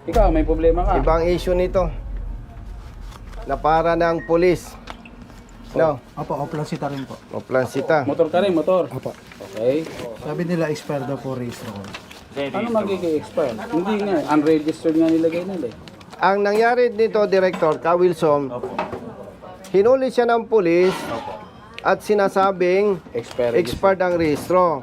Ikaw, may problema ka. Ibang issue nito. Na para ng pulis. No? Opo, Oplansita rin po. O plansita. Motor ka rin, motor. Opo. Okay. Sabi nila expired daw po registro ko. Ano magiging expire? Hindi nga, unregistered nga nilagay nila eh. Ang nangyari dito, Director, Ka Wilson, hinuli siya ng pulis at sinasabing expired ang rehistro.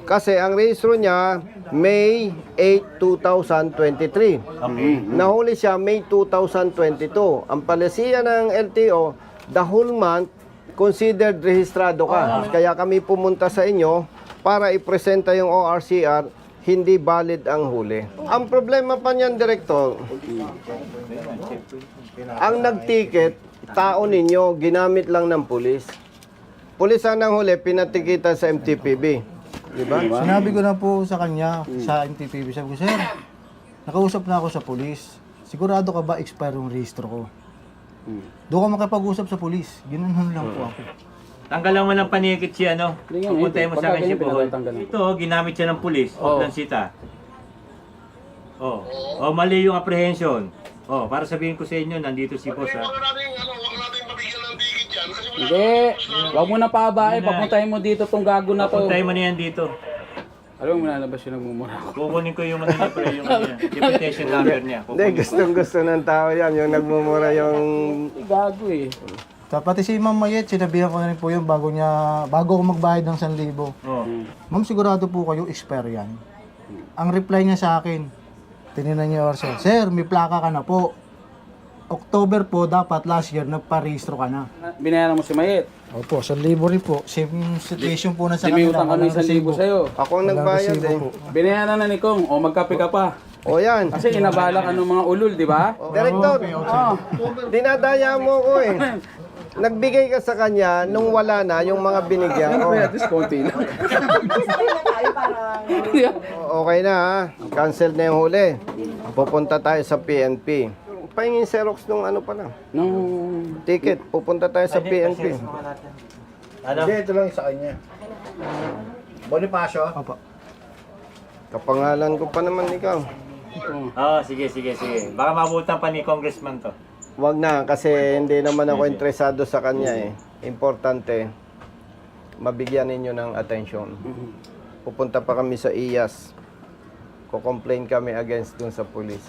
Kasi ang rehistro niya, May 8, 2023. Nahuli siya May 2022. Ang palisiya ng LTO, the whole month, considered rehistrado ka. Kaya kami pumunta sa inyo para ipresenta yung ORCR, hindi valid ang huli. Ang problema pa niyan, Director, ang nagticket, tao ninyo, ginamit lang ng pulis. Pulis ang nanghuli, pinatikitan sa MTPB. Di ba? Sinabi ko na po sa kanya, sa NTPB, sabi ko, sir, nakausap na ako sa pulis. Sigurado ka ba expire yung registro ko? Doon ka makapag-usap sa pulis. Ginanon lang po ako. Tanggalan mo ng panikit si ano. Hindi nga, Pupuntahin mo sa akin si pagka Bohol. ganyan, pinatanggalan. Ito, ginamit siya ng pulis. Oo. Plansita. Oh, mali yung apprehension. Oh, para sabihin ko sa inyo, nandito si boss ha. Hindi. Huwag mo na pabae. Hindi na. Papuntahin mo dito tong gago na to. Puntahin mo na yan dito. Alam mo, lalabas yung nagmumura ko. Kukunin ko yung ano niya, pre, yung ano niya, deputation number niya. Hindi, Kukunin ko. gustong-gusto ng tao yan. Yung nagmumura yung... Gago eh. Pati si Ma'am Mayet, sinabihan ko na rin po yun bago ako magbayad ng 1,000. Oh. Ma'am, sigurado po kayo, expire yan. Ang reply niya sa akin, tininan niya or sir, may plaka ka na po. October po, dapat last year, nagparehistro ka na. Binayaran mo si Mayet. Opo, 1,000 rin po. Same situation po na sa May utang kami walang 1,000 resibo. sa'yo. Ako ang Walang nagbayad resibo eh. po. Binayaran na ni Kong. O magkape ka pa. O yan. Kasi inabala ka ng mga ulul, di ba? Director, Oo. dinadaya mo ko eh. Nagbigay ka sa kanya nung wala na yung mga binigyan ko. Kaya disconti lang. Okay na ha. Cancel na yung huli. Pupunta tayo sa PNP. Pahingin Xerox nung ano pala. Nung... Ticket. Pupunta tayo sa PNP. Ano? Ito lang sa kanya. Bonifacio? Opo. Kapangalan ko pa naman ikaw. Oh, sige. Baka mabutan pa ni congressman to. Wag na kasi hindi naman ako interesado sa kanya eh. Importante, mabigyan ninyo ng atensyon. Pupunta pa kami sa IAS. Ko-complain kami against dun sa police.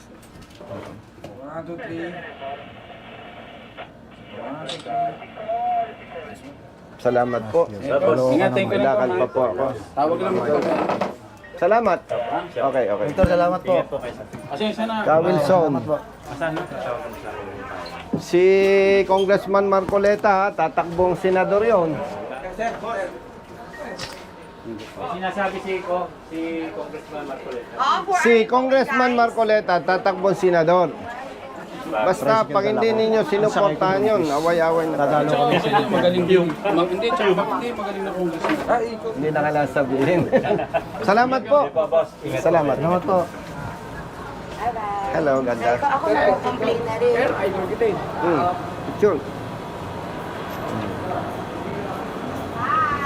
Salamat po. Ingatin ko na Kailangan po. pa po ako. Tawag lang mo. Salamat. Okay. Victor, salamat po. Asensya na. Ka Wilson. Asan na? Si Congressman Marcoleta, tatakbong senador yon. Sinasabi si congressman Marcoleta. Si Congressman Marcoleta, tatakbong senador. Basta pag hindi ninyo sinuportahan yun, away-away na tayo. Tsaka okay lang, magaling yung... Hindi, tsaka hindi, magaling na congressman. Hindi na kailangan sabihin. Salamat po. Salamat. Salamat po. Hello, ganda. Ako nag-complain na rin. Idol kita eh. Picture.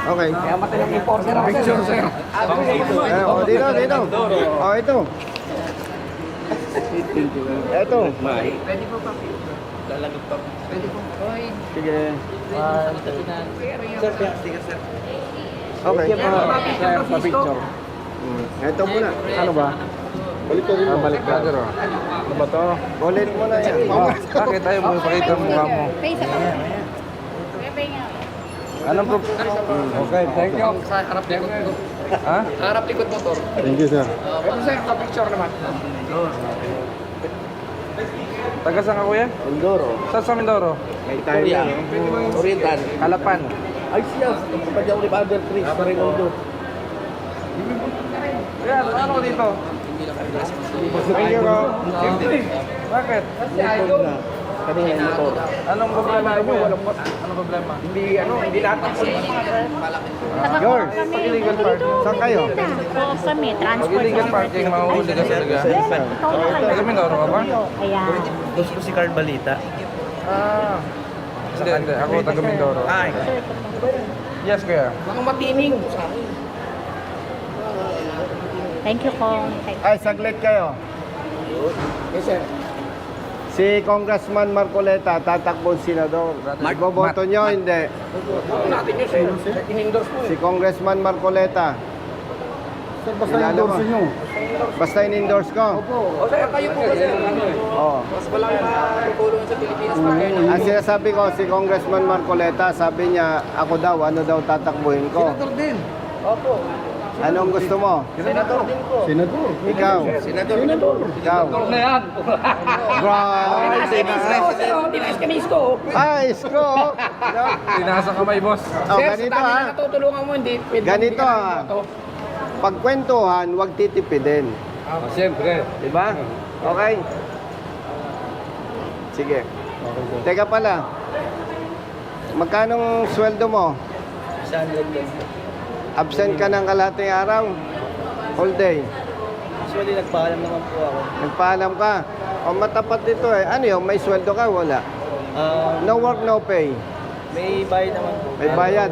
Okay. Kaya matinong reporter ako. Picture sa'yo. Dito. Ito. Ito. Pwede po pa. Lalagot pa. Pwede po. Sige. Sir, sticker sir. Okay. Pa-picture. Ito muna. Ano ba? Balik ko rin mo. Balik ka. Ano ba to? Ulit mo na yan. Bakit tayo mo ipakita ang mukha mo? Anong Okay, thank you. Sa harap likod mo. Ha? Harap likod motor. Thank you, sir. Pwede sir, pa-picture naman. Taga saan ka, kuya? Mindoro. Saan sa Mindoro? May tayo. Oriental. Kalapan. Ay siya, kapag yung River Trees, sa Reynold. Kuya, ano ko dito? Thank you, bro. Bakit? Kanina yung motor. Anong problema mo? Anong problema? Hindi lahat. Yours. Pag-illegal parking. Saan kayo? Oo kami, transport. Pag-illegal parking, mahuhuli ka talaga. Taga Mindoro ka ba? Ayan. Gusto ko si Carl Balita. Ah. Hindi. Ako taga Mindoro. Yes, kuya. Mga matining. Thank you, Kong. Ay, saglit kayo. Si Congressman Marcoleta, tatakbo senador. Iboboto nyo, hindi. Natin yun, sir. In-endorse po Si Congressman Marcoleta. Sir, basta Kilala endorse mo? nyo. Basta in-endorse ko. O sir, kayo po ba sir? Oh. Mas walang tutulong sa Pilipinas pag kayo. Ang sinasabi ko, si Congressman Marcoleta, sabi niya, ako daw, ano daw tatakbuhin ko. Senador din. Opo. Anong gusto mo? Senador din po. Senador. Ikaw. Senador. Ikaw. Na yan. Grabe na. Tinas kami isko. Ah, isko. No? Tinasa kamay, boss. Oh, ganito ha. Natutulungan mo, hindi. Pwede Ganito, mo ah. ito. Pagkwentuhan, huwag titipidin. Siyempre. Diba? Okay? Sige. Teka pala. Magkanong sweldo mo? 100 Absent ka ng kalahating araw? Whole day? Actually, nagpaalam naman po ako. Nagpaalam ka? O matapat dito eh. Ano yun? May sweldo ka? Wala. No work, no pay. May bayad naman po. May bayad.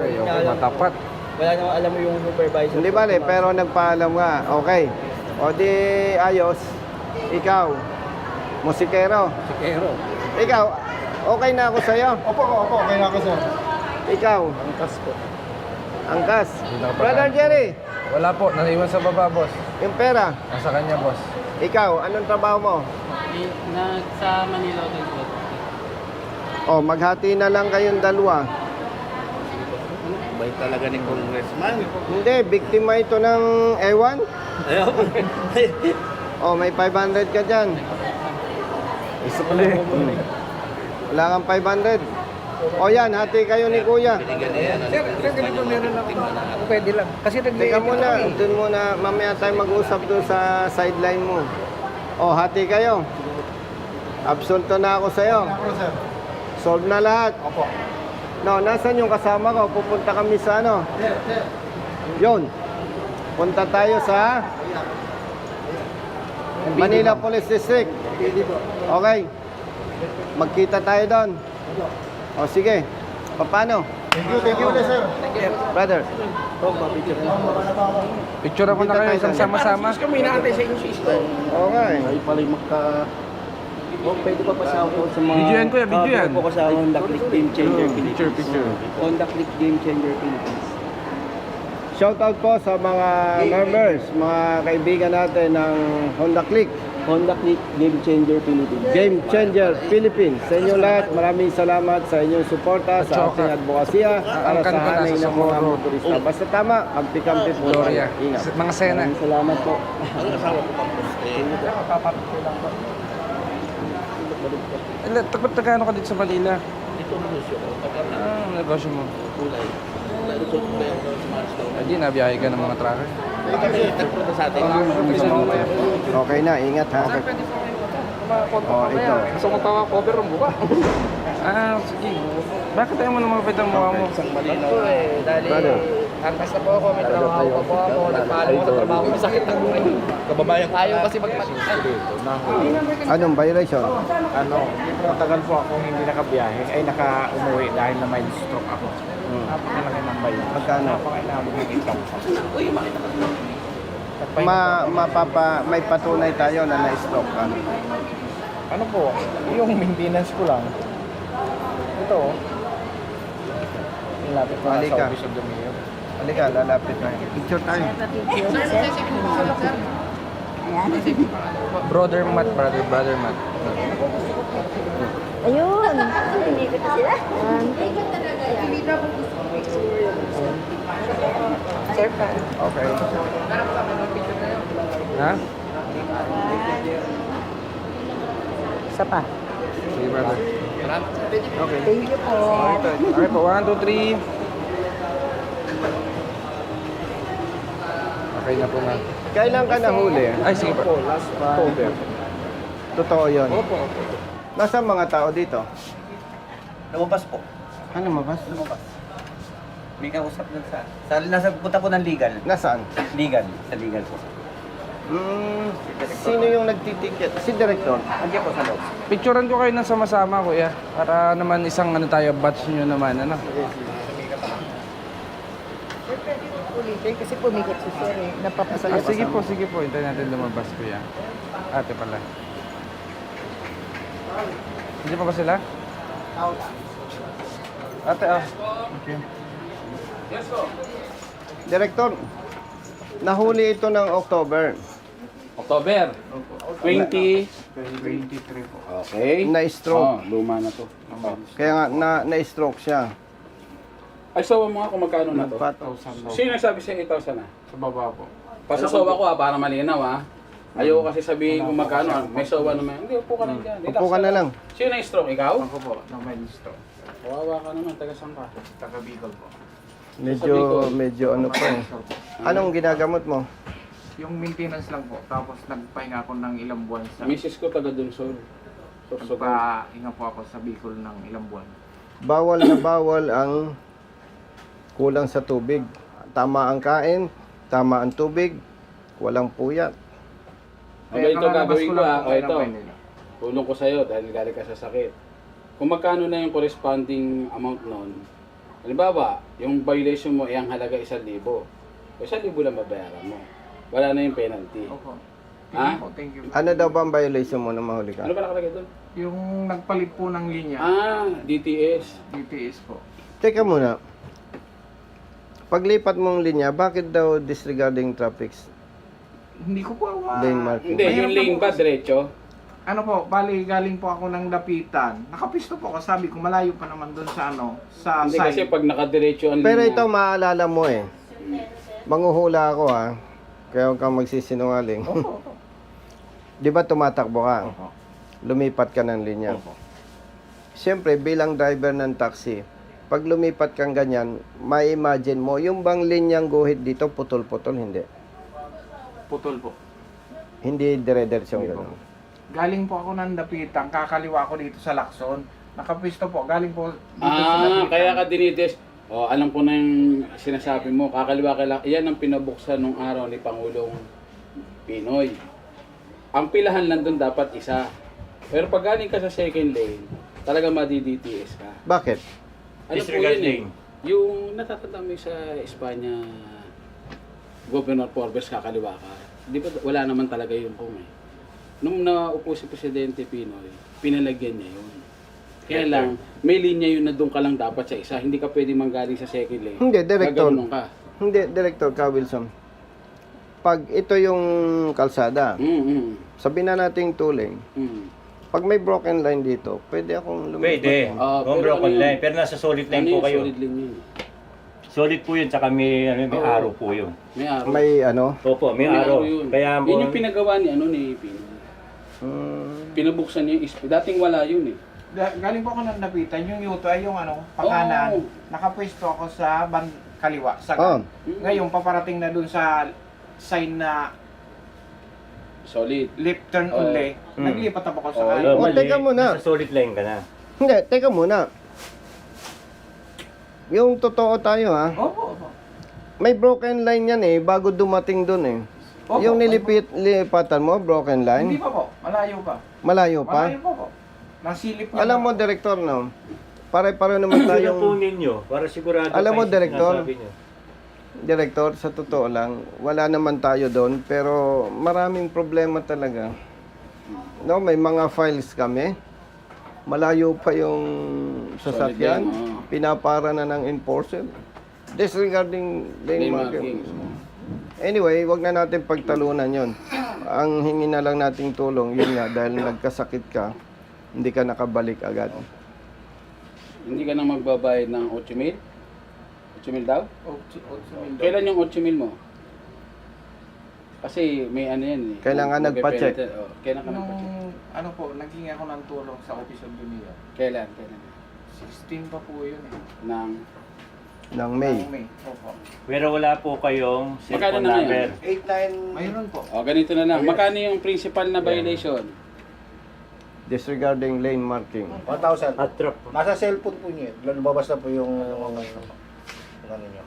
Matapat. Wala naman alam mo yung supervisor. Hindi bale, pero nagpaalam ka. Okay. O di ayos. Ikaw, musikero. Sikero. Ikaw, okay na ako sa'yo. Opo, okay na ako, sir. Ikaw, Angkas po. angkas. Brother Jerry, Wala po, naiwan sa baba, boss. yung pera. Nasa kanya, boss. Ikaw, anong trabaho mo? Sa Manila din po. O, maghati na lang kayong dalawa. Bay talaga ni Congressman. Hindi, biktima ito ng ewan. O, may 500 ka dyan. Isa pala eh. Wala kang 500. O yan, hati kayo ni Kuya. Sir, ganito meron ako. Pwede lang. Kasi Teka muna, dun muna, mamaya tayo mag-usap doon sa sideline mo. O, hati kayo. Absulto na ako sa'yo. Solve na lahat. No, nasan yung kasama ko? Pupunta kami sa ano? Yun. Punta tayo sa Manila Police District. Okay. Magkita tayo doon. O sige. Paano? Thank you, sir. Brother. Picture ako na kayo, isang sama-sama. kami inaantay sa inyo sister. Okay. Ay pala magka... Oh, pwede pa pasama ko sa mga... Video yan, kuya, video yan. Ako sa Honda Click Game Changer Picture, picture. Honda Click Game Changer Philippines. Shoutout po sa mga members, mga kaibigan natin ng Honda Click. Honda Click Game Changer Philippines. Game Changer Philippines. Sa inyong lahat, maraming salamat sa inyong suporta sa ating advokasya para Angkan sa ko hanay nasa ng mga Socorro. motorista. Basta tama, kampi-kampi po. Gloria. Ingat. Mga sena. Maraming salamat po. Takot na ka dito sa Manila? Dito negosyo ko. Negosyo mo. Hindi, nabiyahe ka ng mga trucker. Okay na, ingat ha. Oh, ito. Gusto mo pa cover ang buka. Sige. Bakit tayo mo naman kapit ang mukha mo? Brother. Angkas na po ako, may trabaho pa po ako. Nagpaalam ko sa trabaho, may sakit na buhay. Kababayan ko. Ayaw kasi magpatid. Anong violation? Matagal po akong hindi nakabiyahe, ay naka-umuwi dahil na may stroke ako. Napakalaki ng bayo. Magkano? Napakailangan ng itaw. May patunay tayo na na-stop ka. Ano po, yung maintenance ko lang. Ito, nilapit ko na Halika. sa Office of the Mayor. Halika, lalapit na. Picture tayo. Brother Matt, brother Matt. Ayun. Inipit na sila. Sir pa. Okay. Ha? Isa pa. Sige, brother. Okay. Thank you po. Okay po, 1, 2, 3. Okay na po na. Kailan ka nahuli? Ay, sige po. Last October. Totoo yun. Nasaan mga tao dito? Lumabas po. Ano mabas? May kausap dun nasa punta po ng legal. Nasaan? Legal. Sa legal po. Sino yung nagtitiket? Si Director. Andiyan po sa loob. Picturean ko kayo ng sama-sama, kuya. Para naman isang tayo, batch nyo naman, ano? Kasi pumikit si Sir eh. Napapasalit. Sige po. Hintayin natin lumabas, kuya. Ate pala. Hindi pa ba sila? Ate, Director, nahuli ito ng October. October 20. 23 po. Okay. Na-stroke. Luma na to. Kaya nga, na-stroke siya. Ay, sawa mo nga kung magkano na to. Sino nagsabi sa 8,000 na? Sa baba po. Pasasawa ko para malinaw Ayoko kasi sabihin kung magkano. May sawa naman. Hindi, upo ka lang dyan. Relax Upo ka na lang. Sino na stroke? Ikaw? Ako po, na may stroke. Kawawa ka naman. Taga saan ka? Taga Bicol po. Medyo ano pa eh. Anong ginagamot mo? Yung maintenance lang po. Tapos nagpahinga ako ng ilang buwan sa... Misis ko taga Dunsol. Nagpahinga po ako sa Bicol ng ilang buwan. Bawal na bawal ang kulang sa tubig. Tama ang kain, tama ang tubig, walang puyat. Okay, ito gagawin ko O ito. Maynila. Tulong ko sa'yo dahil galing ka sa sakit. Kung magkano na yung corresponding amount noon, halimbawa, yung violation mo ay ang halaga 1,000. 1,000 lang babayaran mo. Wala na yung penalty. Opo. Ha? Thank you. Ano daw ba ang violation mo na mahuli ka? Ano ba nakalagay doon? Yung nagpalit po ng linya, DTS. DTS po. Teka muna. Paglipat mong linya, bakit daw disregarding traffics? Hindi ko po Lane marking. Hindi, yung lane ba diretso? Ano po, bali galing po ako ng Dapitan. Nakapisto po ako, sabi ko malayo pa naman doon sa sa Hindi kasi side. pag nakadiretso ang Pero linya. ito maalala mo eh. Manguhula ako ha. Kaya huwag kang magsisinungaling. Opo, opo. Di ba tumatakbo ka? Opo. Lumipat ka ng linya. Opo. Siyempre, bilang driver ng taxi, pag lumipat kang ganyan, may imagine mo, yung bang linyang guhit dito, putol-putol, hindi. Putol po. Hindi dire-diretsyong Hindi po. gano'n. Galing po ako ng Dapitan, kakaliwa ko dito sa Lacson. Nakapisto po, galing po dito sa Dapitan. Kaya ka dinitis. Alam ko na yung sinasabi mo. Kakaliwa ka lang. Iyan ang pinabuksan nung araw ni Pangulong Pinoy. Ang pilahan lang doon dapat isa. Pero pag galing ka sa second lane, talaga madi-DTS ka. Bakit? Ano po Disregard yun eh? lane. Yung natatanda mo yung sa Espanya, Governor Forbes kakaliwa ka. Di ba wala naman talaga yun kung eh. Nung naupo si Presidente Pinoy, pinalagyan niya yun. Kaya lang, may linya yun na doon ka lang dapat sa isa. Hindi ka pwede manggaling sa second lane. Hindi, Director. Gaganon ka. Hindi, Director Ka Wilson. Pag ito yung kalsada, sabihin na nating two lane, pag may broken line dito, pwede akong lumipat. Pwede. Kung pero broken ano yun? line. Pero nasa solid line Ano po yung kayo. solid lane yun? Solid po yun, tsaka may Oo. araw po yun. May araw. May ano? Opo, may May araw. yun. Kaya Yun yung pinagawa ni Pinoy. Pinabuksan niya yung dating wala yun eh. Galing po ako ng Dapitan, yung yuto ay yung pangkanan. Oo. Nakapwesto ako sa kaliwa. Sa Oh. Ngayon, paparating na dun sa sign na Solid. left turn Oo. only. Naglipat ako sa Oo, kanan. Oh, teka muna. Nasa solid line ka na. Hindi, teka muna. Yung totoo tayo ha, Opo, opo. may broken line yan eh, bago dumating dun eh. Opo, Yung lipatan mo, broken Hindi line, pa po, malayo pa. malayo pa. Malayo pa po. Nasilip niya. Alam mo, Director, no? Pare-pareho naman Sino po tayong... ninyo? Para sigurado Alam mo, kayo sa Director, sinasabi niyo. Director, sa totoo lang, wala naman tayo doon, pero maraming problema talaga. No, may mga files kami. Malayo pa yung sasakyan, Solid lane, pinapara na ng enforcer. Disregarding lane Lane marking. markings. Anyway, wag na natin pagtalunan yon. Ang hingi na lang nating tulong, yun nga, dahil nagkasakit ka, hindi ka nakabalik agad. Hindi ka na magbabayad ng 8,000? 8,000 daw? Kailan yung 8,000 mo? Kasi may ano yan eh. Kailangan May nagpa-check. penalty. Kailan ka Nung, nagpa-check? po, naging ako ng tulong sa Office of the Mayor. Kailan? 16 pa po yun eh. Ng... Ng May. Ng May. Opo. Pero wala po kayong Magkano cellphone na number. ngayon? Mayroon po. Ganito na lang. Magkano yung principal na violation? Disregarding lane marking. 1,000. At trap. Nasa cellphone po niya. Lumabas na po yung ano niya.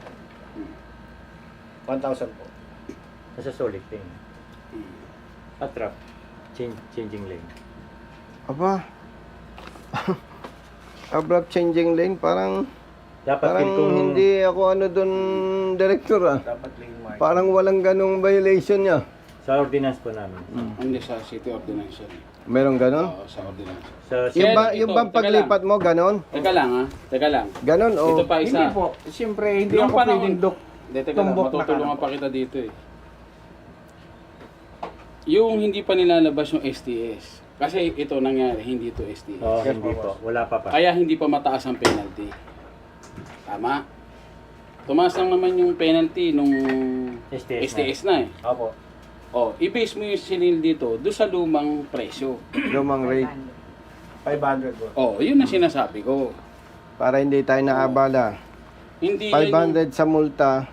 1,000 po. Nasa solid lane. At trap. Changing lane. Aba. Abrupt changing lane, parang Dapat kung hindi ako ano doon, Director ah. Dapat lane mark. Parang walang ganong violation niya. Sa ordinance po namin. Hindi sa city ordinance yan. Meron ganon? Oo, sa ordinance. Sa Yung, Kaya yung ito, bang teka paglipat mo, ganon? Teka lang ha, teka lang. Ganon o? Ito pa isa. Hindi po. Siyempre, hindi Nung ako panahon- pwedeng Hindi, teka lang, tumbok na matutulungan pa kita dito eh. Yung hindi pa nilalabas yung STS. Kasi ito nangyari, hindi to STS. Oh, hindi po. Wala pa pa. Kaya hindi pa mataas ang penalty. Tama? Tumaas lang naman yung penalty nung STS na eh. Opo. Oh, i-base mo yung sinil dito doon sa lumang presyo. Lumang rate. 500 po. Oh, yun ang sinasabi ko. Para hindi tayo naabala. Hindi yan 500 sa multa,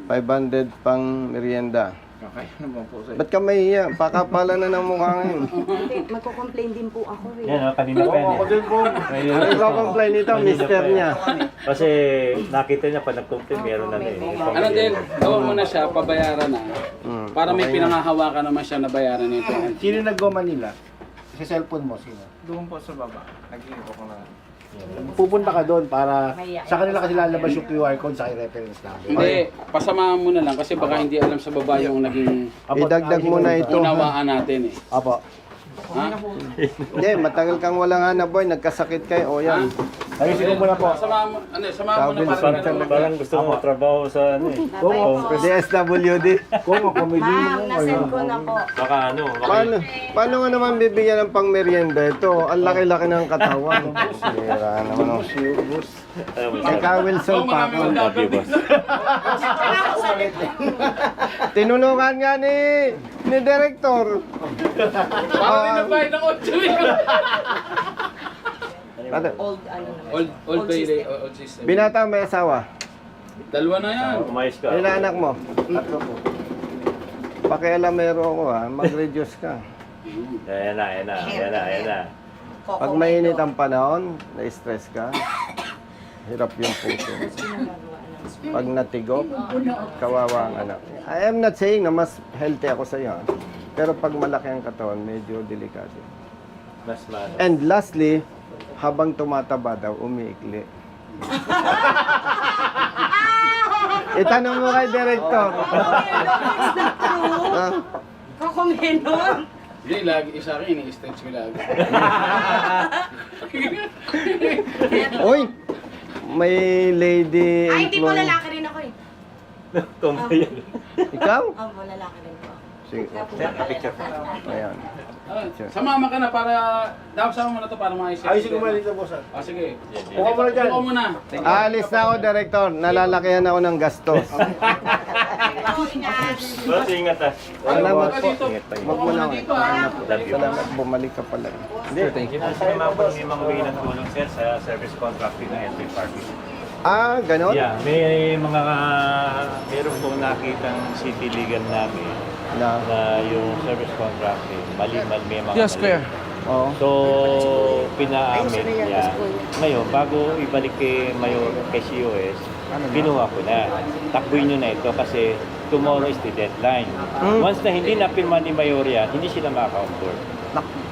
500 pang merienda. Okay naman po sir. Ba't ka mahiya? Pakapala na ng mukha ngayon. Hindi, magko-complain din po ako eh. Yan, oh, kanina pa yan. Ako din po. Ano iko-complain nito, mister niya? Kasi nakita niya pa nag-complain, meron na eh. Ano din, gawin mo na siya, pabayaran na. Para may okay na. pinangahawakan naman siya na bayaran nito. Sino nag-go Manila? Sa cellphone mo, sino? Doon po sa baba. Nag-iipo ko na. Pupunta ka doon para sa kanila kasi lalabas yung QR code sa reference number. Hindi, pasamahan mo na lang kasi baka hindi alam sa baba yung naging Idagdag mo na ito. ha? unawaan natin eh. Apo. Ha? Hindi, matagal kang walang hanap boy, nagkasakit kayo. O yan. Ayusin ko muna po. Samahan mo, ano, samahan mo na Sabi- para Parang, parang gusto mo trabaho sa ano eh. DSWD. Kung ako may Ma'am, nasend ko na po. Baka ano, baka Paano nga naman bibigyan ng pang merienda ito? Ang laki-laki ng katawan. Sira naman. Ikaw, Wilson, Oh, pa marami ako. Copy, boss. Tinulungan nga ni Director. para rin ang bayad ng 8 Old ano naman. Old bay, old system. Binata may asawa. Dalawa na yan. umayos ka. Ilan anak mo? Pakialamero ako ha, mag-reduce ka. Ayan na, ayan na, ayan na, ayan na. Pag mainit ang panahon, na-stress ka, hirap yung puso. Pag natigop, kawawa ang anak. I am not saying na mas healthy ako sa iyo. Pero pag malaki ang katawan, medyo delikado. Mas mano. And lastly, habang tumataba daw, umiikli. Itanong mo kay Director. Ah, Kakumenon. Hindi, lagi, isa akin, ini-stretch ko lagi. Uy! May lady Ay, hindi po employee. lalaki rin ako eh. Tomboy yan. Ikaw? Opo, lalaki rin po ako. Sige. Picture po. Ayan. Sumama ka na para, dapat sama mo na to para maayos. Ayusin ko muna dito po sir. Ah, sige. Kuha mo na dyan. Kuha mo na. Aalis na ako, Director. Nalalakihan ako ng gastos. Boss, ingat ah. Salamat po. Ingat pa, Wag ingat. mo na ako. Love you. Salamat. Bumalik ka pala. Hindi. Kasi naman po may mga way ng tulong sir sa service contracting ng entry parking. Ah, ganon? Yeah, may mga meron pong nakitang city legal namin Na. na yung service contracting mali-mali may mga Yes, kuya. Oo. So, pinaamin niya. Ngayon, bago ibalik kay Mayor, kay COS, ginawa ko na. Takbuhin nyo na ito kasi tomorrow is the deadline. Once na hindi napirma ni Mayor yan, hindi sila makaka-onboard.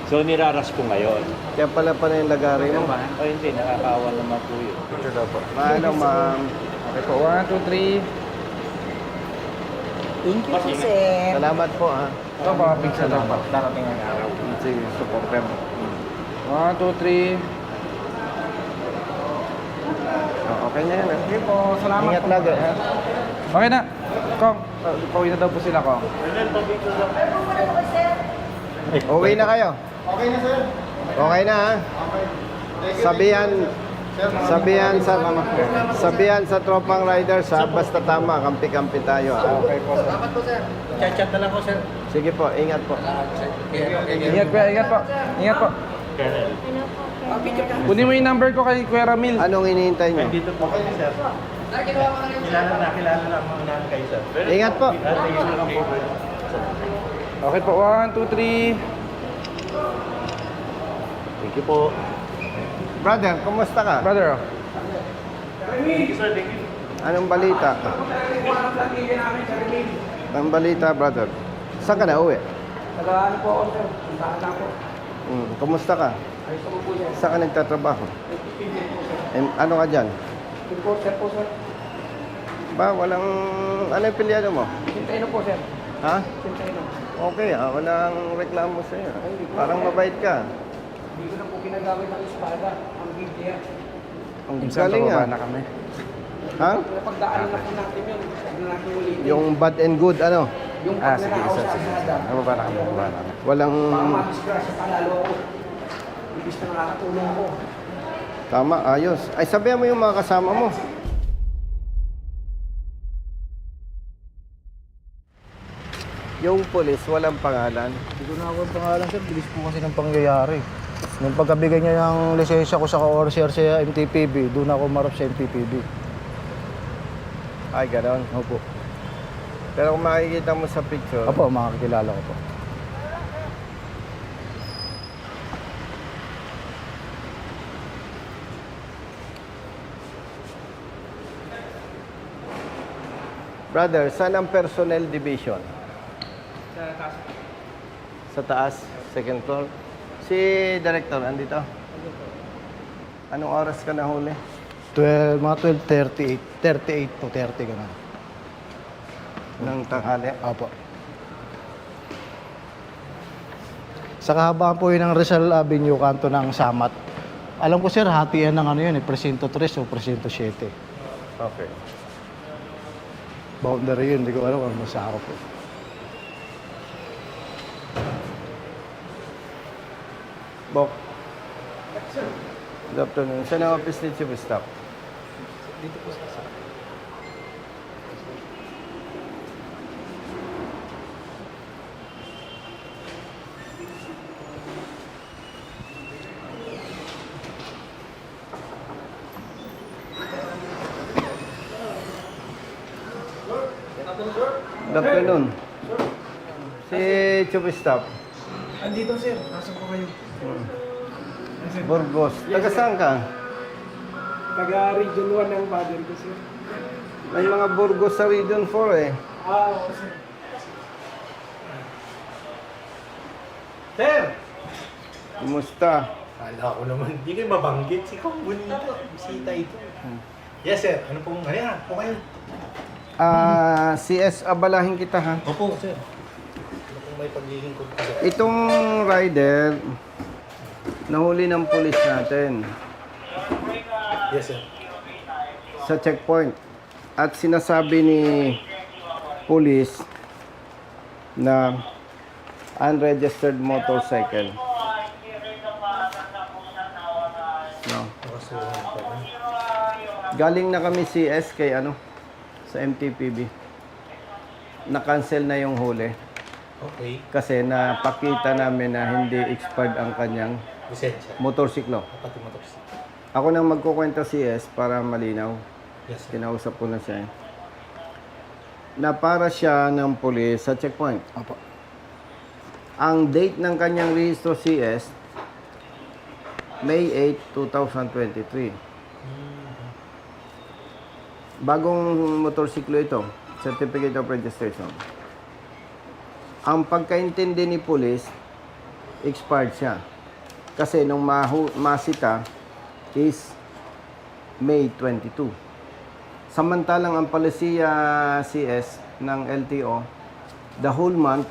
So, niraras ko ngayon. Kaya pala yung lagari mo. O hindi, nakakaawa naman po yun. Paano, ma'am? Okay po, 1, 2, 3. Thank you po, sir. Salamat po, ha. Ito mga pizza daw pa. Darating ang araw. Sige, supporter. 1, 2, 3. Okay na yan, ha? Okay po, salamat Ingat po. lagi, ha? Okay na. Kong, pauwi na daw po sila, Kong. Uwi na kayo. Okay na, sir. Okay na, ha? Sabihan sa tropang riders, ha? Basta tama, kampi-kampi tayo, ha? Okay po, sir. Chat-chat na lang po sir. Sige po, ingat po. Ingat po, ingat po. Ingat po. Kunin mo yung number ko kay Kuya Ramil. Anong hinihintay nyo? Dito po kayo, sir. Kilala lang mga kayo, sir. Ingat po. Okay po, 1, 2, 3. Thank you po. Brother, kumusta ka? Brother, oh. Anong balita? Anong balita, brother? Saan ka na uwi? Nag-ano po ako, sir. Saan na po? Kumusta ka? Ayos ko po, sir. Saan ka nagtatrabaho? Ano ka dyan? Sir po, sir. Ba, walang... Ano yung pilyado mo? Sintay po, sir. Ha? Sintay Okay, ako na ang reklamo sa'yo. Parang mabait ka. Hindi ko na po ginagamit ng espada. Ang Biblia. Ang Minsan galing pababa ah. na kami. Ha? Napagdaanan na po natin yun. Huwag na natin ulitin. Yung bad and good, ano? Yung Sige, pagnanakaw sir. sa Sige. espada. Bababa na kami, bababa na kami. Walang... Baka madisgrasya pa lalo ako. Ibig na nakakatulong ako. Tama, ayos. Ay, sabihan mo yung mga kasama mo. Yung pulis, walang pangalan. Hindi ko na ako ang pangalan sir, bilis po kasi ng pangyayari. Nung pagkabigay niya ng lisensya ko sa ka-ORCR sa MTPB, doon ako marap sa MTPB. Ay, ganon. Opo. Pero kung makikita mo sa picture, Opo, makakilala ko po. brother, saan ang personnel division? Sa taas, second floor. Si director, andito? Anong oras ka nahuli? Mga 12:38, 38 to 30 ganun. Ng tanghali? Opo. Sa kahabaan po yun ng Rizal Avenue, kanto ng Samat. Alam ko sir, hatian ng ano yun, Presinto 3 o Presinto 7. Okay. Boundary yun, hindi ko alam kung masako po. Bok. Good afternoon. Saan ang office ni Chief of Staff? Dito po sa Good afternoon. Si Chief of Staff. Andito sir, nasa po kayo. Burgos. Taga saan ka? Taga Region 1 ng father ko sir. May mga Burgos sa Region 4 eh. Oo sir. Sir! Kumusta? Kala ko naman, hindi kayo mabanggit. Si Kong Bonito, bisita ito. Yes, sir. Ano pong, ayan, po kayo. CS, abalahin kita ha. Opo, sir. Ano pong may paglilingkod ko, sir? Itong rider, nahuli ng pulis natin Yes, sir. sa checkpoint. At sinasabi ni pulis na unregistered motorcycle. No. Galing na kami CS kay ano sa MTPB. Na-cancel na yung huli Okay. kasi napakita namin na hindi expired ang kanyang Lisensya. motorsiklo. Pati motorsiklo. Ako nang magkukwenta CS para malinaw. Yes, sir. Kinausap ko na siya. Na para siya ng pulis sa checkpoint. Opo. Ang date ng kanyang rehistro CS, May 8, 2023. Bagong motorsiklo ito, Certificate of Registration. Ang pagkaintindi ni pulis, expired siya. Kasi nung masita is May 22. Samantalang ang palisiya CS ng LTO, the whole month,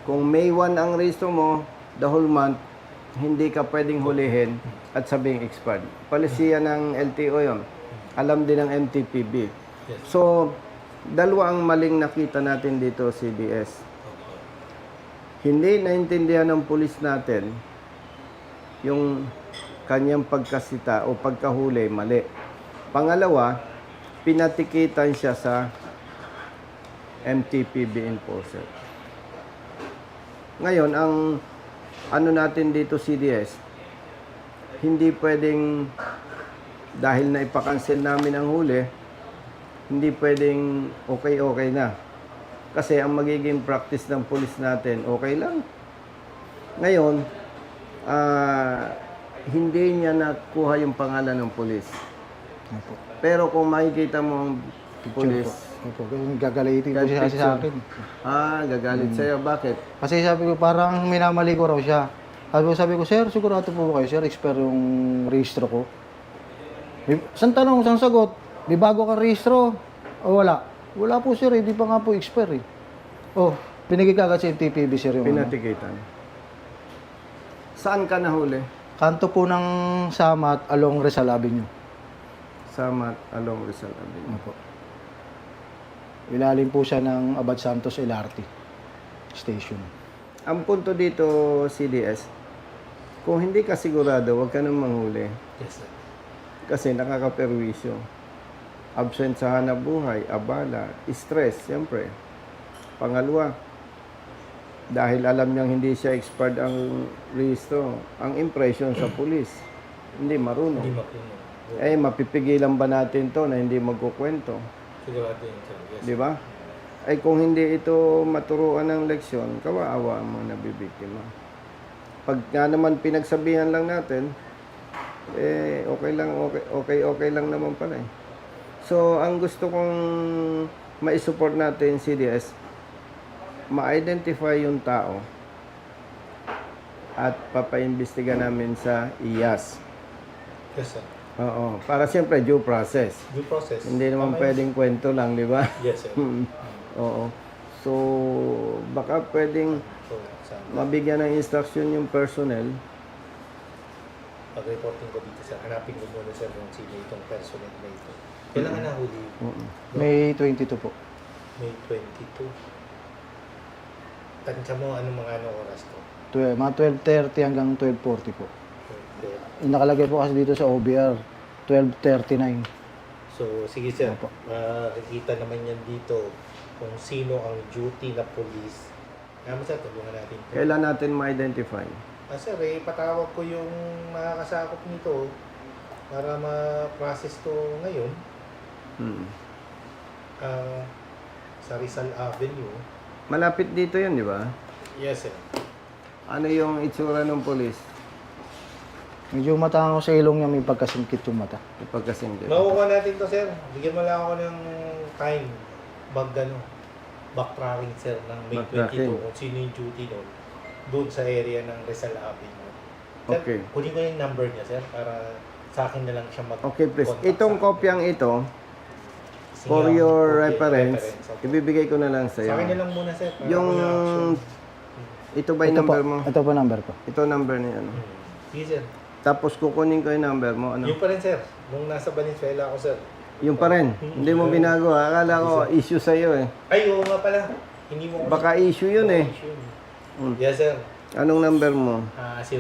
kung May 1 ang rehistro mo, the whole month, hindi ka pwedeng hulihin at sabing expired. Palisiya ng LTO yon. Alam din ng MTPB. So, dalawa ang maling nakita natin dito, CBS. Hindi naintindihan ng pulis natin yung kanyang pagkasita o pagkahuli, mali. Pangalawa, pinatikitan siya sa MTPB enforcer. Ngayon, ang ano natin dito CDS, hindi pwedeng, dahil na ipakancel namin ang huli, hindi pwedeng okay na. Kasi ang magiging practice ng pulis natin, okay lang. Ngayon, hindi niya nakuha yung pangalan ng pulis. Opo. Pero kung makikita mo ang pulis, Opo. Kung gagalitin ko siya kasi sa akin. gagalit sa'yo. Bakit? Kasi sabi ko, parang minamali ko raw siya. Sabi ko, sir, sigurado po ba kayo, sir, expire yung rehistro ko? Isang tanong, isang sagot, may bago kang rehistro o wala? Wala po, sir, hindi pa nga po expire eh. Oh, Pinigay ka agad sa NTPB, sir, yung ano. Pinatikitan. Saan ka nahuli? Kanto po ng Samat along Rizal Avenue. Samat along Rizal Avenue. Ano po. Ilalim po siya ng Abad Santos LRT station. Ang punto dito, CDS, kung hindi ka sigurado, huwag ka nang manghuli. Yes, sir. Kasi nakakaperwisyo. Absent sa hanap buhay, abala, stress, siyempre. Pangalawa, dahil alam niyang hindi siya expired ang rehistro, ang impression sa pulis, hindi marunong. Hindi mapuno. Eh, mapipigilan ba natin to na hindi magkukwento? Sigurado yun, sir. Yes. Di ba? Ay kung hindi ito maturuan ng leksyon, kawawa ang mga nabibiktima. Pag nga naman pinagsabihan lang natin, eh okay lang naman pala eh. So, ang gusto kong ma-support natin CDS, ma-identify yung tao at papaimbestiga namin sa IAS. Yes, sir. Oo, para siyempre due process. Due process. Hindi naman Tama yun. pwedeng kwento lang, di ba? Yes, sir. Oo. So, baka pwedeng So, sa mabigyan ng instruction yung personnel. pag-reporting ko dito, sir, hanapin ko muna, sir, kung sino itong personal na ito. Kailangan nahuli? May 22 po. May 22. Tansya mo, anong oras to? Mga 12:30 hanggang 12:40 po. Okay. Yung nakalagay po kasi dito sa OBR, 12:39. So, sige, sir. Opo. Makikita naman yan dito kung sino ang duty na police. Kaya sir, tulungan natin. Kailan natin ma-identify? Sir, patawag ko yung makakasakop nito para ma-process to ngayon. Sa Rizal Avenue. Malapit dito yun, di ba? Yes, sir. Ano yung itsura ng polis? Medyo matango sa ilong niya, may pagkasingkit yung mata. Ipagkasing din. Makukuha natin to, sir. Bigyan mo lang ako ng time. Backtracking, sir, ng May Backtracking. 22 kung sino yung duty doon sa area ng Rizal Avenue. Sir, Okay. kunin ko yung number niya, sir, para sa akin na lang siya mag- Okay, please. contact Itong sa akin. kopyang ito, Sige, for your okay, reference, okay. ibibigay ko na lang Sa akin na sa'yo. lang muna, sir. para Yung, may action. ito ba yung number mo? Ito po number ko. Ito number niya, ano? Sige, sir. Tapos kukunin ko yung number mo, ano? Yung pa rin, sir. Nung nasa Valenzuela ako, sir. Yung pa rin. Hindi mo binago, ha? Akala ko issue sa'yo eh. Ay, oo nga pala. Hindi mo Baka issue yun eh. Yes, sir. Anong number mo? 0995,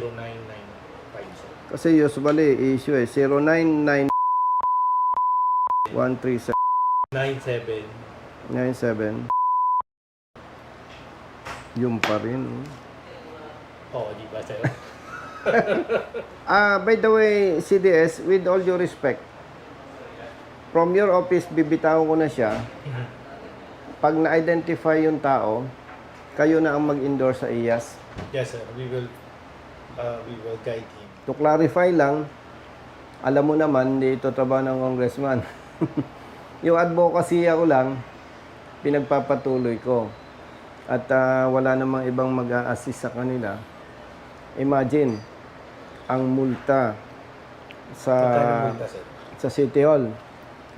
sir. Kasi usually issue eh. 099 137 97. 97. Yung pa rin. Oo, di ba, sir? By the way, CDS, with all due respect, from your office, bibitaw ko na siya. Pag na-identify yung tao, kayo na ang mag-endorse sa IAS. Yes, sir. We will guide him. To clarify lang, alam mo naman, hindi ito trabaho ng congressman. Yung advocacy ako lang, pinagpapatuloy ko. At wala namang ibang mag-a-assist sa kanila. Imagine, ang multa Magkano multa, sir? sa City Hall,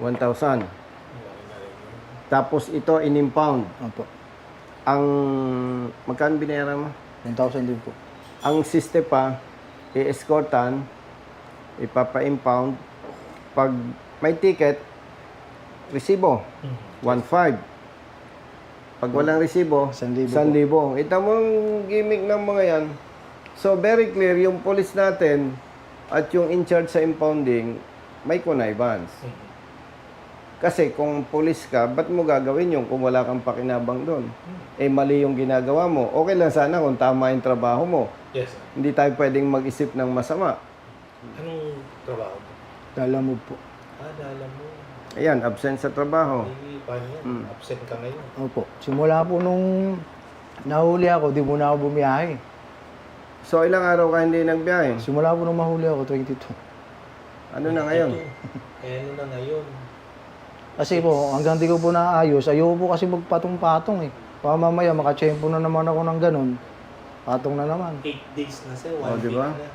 1,000. Tapos ito, in-impound. Opo. Ang, magkano binayaran mo? 1,000 din po. Ang siste pa, i-escortan, ipapa-impound. Pag may ticket, resibo, 1,500. Pag walang resibo, 1,000 1,000. Ito mo ang gimmick ng mga yan. So, very clear, yung police natin at yung in charge sa impounding, may connivance. Kasi kung police ka, ba't mo gagawin yun kung wala kang pakinabang doon? Eh, mali yung ginagawa mo. Okay lang sana kung tama yung trabaho mo. Yes, sir. Hindi tayo pwedeng mag-isip ng masama. Anong trabaho mo? Lalamove po. Dala mo. Ayan, absent sa trabaho. Ay, paano yan? Absent ka ngayon. Opo. Simula po nung nahuli ako, di muna ako bumiyahe. So, ilang araw ka hindi nagbiyahe? Simula po nung mahuli ako, 22. Ano na ngayon? Ano na ngayon? Kasi po, hanggang di ko po naayos, ayoko po kasi magpatong-patong eh. Baka mamaya, makachempo na naman ako ng ganun. Patong na naman. 8 days na, sir. 1 Oh, di week ba? na.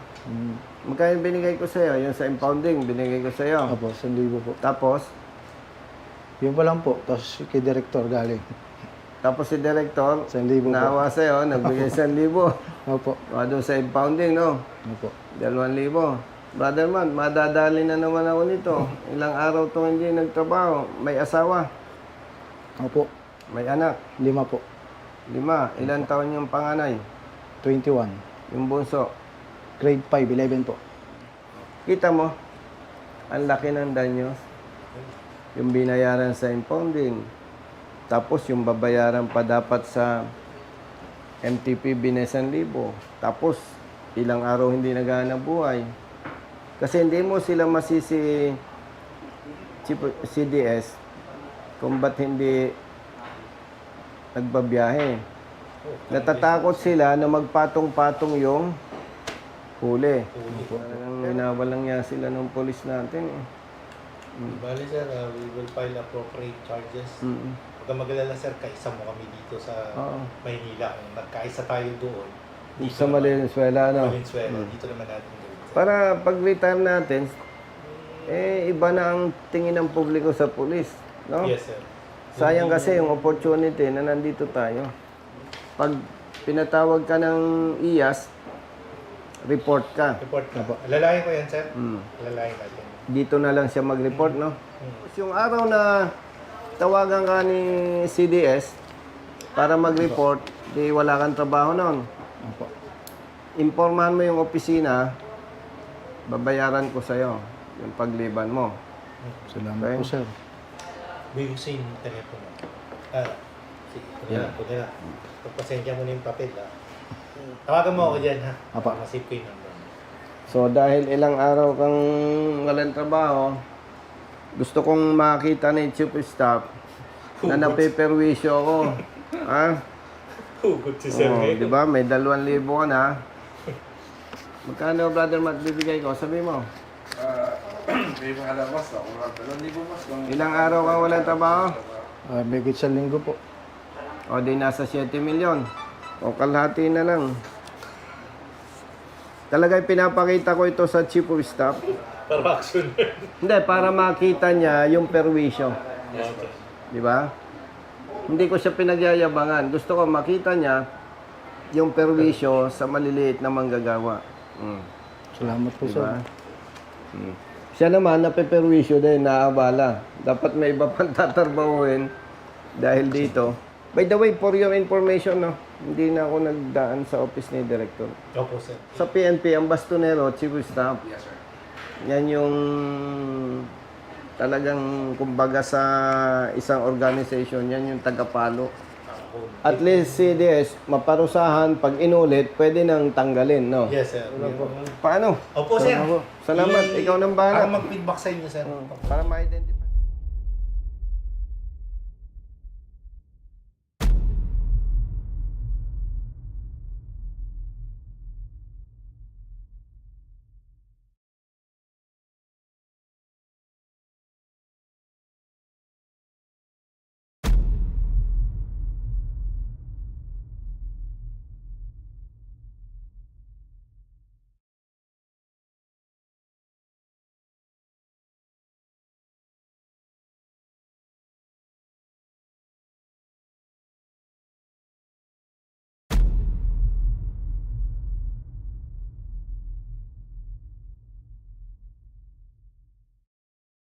Magkano binigay ko sa'yo? Yung sa impounding, binigay ko sa'yo. Opo, 1,000 po. Tapos, Yun pa lang po. Tapos kay director galing. Tapos si Director, 1,000 po. naawa sa'yo, nagbigay 1,000. Opo. Doon sa impounding, no? Opo. 2,000. Brother man, madadali na naman ako nito. Ilang araw to hindi nagtrabaho. May asawa, Opo. may anak, 5 po. 5. Ilan taon yung panganay? 21. Yung bunso. Grade 5, 11 po. Kita mo, ang laki ng danyos. Yung binayaran sa impounding. Tapos yung babayaran pa dapat sa MTP binesan libo. Tapos ilang araw hindi naghahanap buhay. Kasi hindi mo sila masisi CDS kung ba't hindi nagbabiyahe. Natatakot sila na magpatong-patong yung huli. Talagang winawalang niya sila ng polis natin eh. Bali sir, we will file appropriate charges. Huwag kang mag-alala sir, kaisa mo kami dito sa Oo. Maynila. Kung nagkaisa tayo doon, Sa Valenzuela, no? Valenzuela, dito naman natin gawin sir. Para pag-retire natin, iba na ang tingin ng publiko sa pulis, no? Yes sir. Sayang kasi yung opportunity na nandito tayo. Pag pinatawag ka ng IAS, report ka. Report ka. Alalayan ko yan sir. Mm. Alalayan natin. Dito na lang siya mag-report, no? Yung araw na tawagan ka ni CDS para mag-report, di wala kang trabaho noon. Opo. Impormahan mo yung opisina, babayaran ko sa'yo yung pagliban mo. Salamat Okay. po, sir. Bigyan sa yung telepono. Sige, ito na. Pagpasensya mo na yung papel Tawagan mo ako dyan ha. Apa. Masave ko yung number. So dahil ilang araw kang walang trabaho, gusto kong makita ni Chief of Staff na napeperwisyo ako. Ha? Hugot si sir. Oh, di ba? May 2,000 ka na. Magkano, Brother Matt, bibigay ko? Sabi mo. Ilang araw kang walang trabaho? May sa linggo po. O di nasa 7 milyon. O kalahati na lang. Talagang pinapakita ko ito sa Chief of Staff. Para action. Hindi, para makita niya yung perwisyo. Di ba? Hindi ko siya pinagyayabangan. Gusto ko makita niya yung perwisyo sa maliliit na manggagawa. Salamat po, sir. Diba? Siya naman, napeperwisyo din, naabala. Dapat may iba pang tatarbahuin dahil dito. By the way, for your information, no, hindi na ako nagdaan sa office ni Director. Opo sir. Sa PNP, ang bastonero, Chief of Staff. Yes, sir. Yan yung talagang, kumbaga sa isang organization, yan yung tagapalo. At least CDS, maparusahan, pag inulit, pwede nang tanggalin, no? Yes sir. Paano? Opo sir. Salamat, ikaw nang bahala. Para mag-feedback sa inyo sir. Para ma-identify.